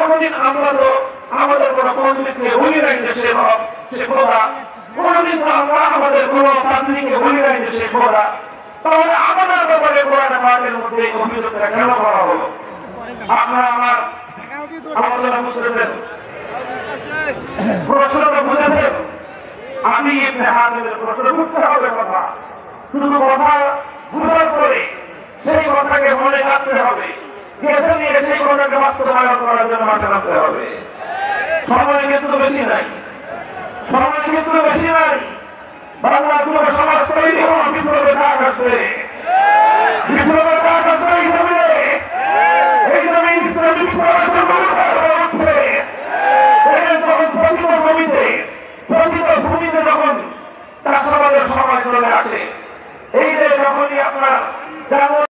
কোনদিন আমরা তো আমাদের কোনো পণ্ডিতকে বলি নাই যে সে খোদা, কোনদিন তো আমরা আমাদের কোনো তান্ত্রিককে বলি নাই যে সে খোদা। তাহলে আমাদের ব্যাপারে কোরআন পাকের মধ্যে এই অভিযোগটা কেন করা হলো? আপনারা আমার আলোচনা বুঝতেছেন, প্রশ্নটা বুঝেছেন? আমি ইবনে হাজমের প্রশ্ন বুঝতে হবে কথা, শুধু কথা বুঝার পরে সেই কথাকে মনে রাখতে হবে, গেছে নিয়ে সেই কথাকে বাস্তবায়ন করার জন্য মাঠে নামতে হবে। সময় কিন্তু বেশি নাই, সময় কিন্তু বেশি নাই। বাংলা যুব সমাজ তৈরি হওয়া বিপ্লবের ডাক আসবে, বিপ্লবের ডাক আসবে। এই জমিনে ইসলামী বিপ্লবের জন্য উঠছে। যখন প্রকৃত ভূমিতে যখন চাষাবাদের সময় চলে আসে, এই যে যখনই আপনার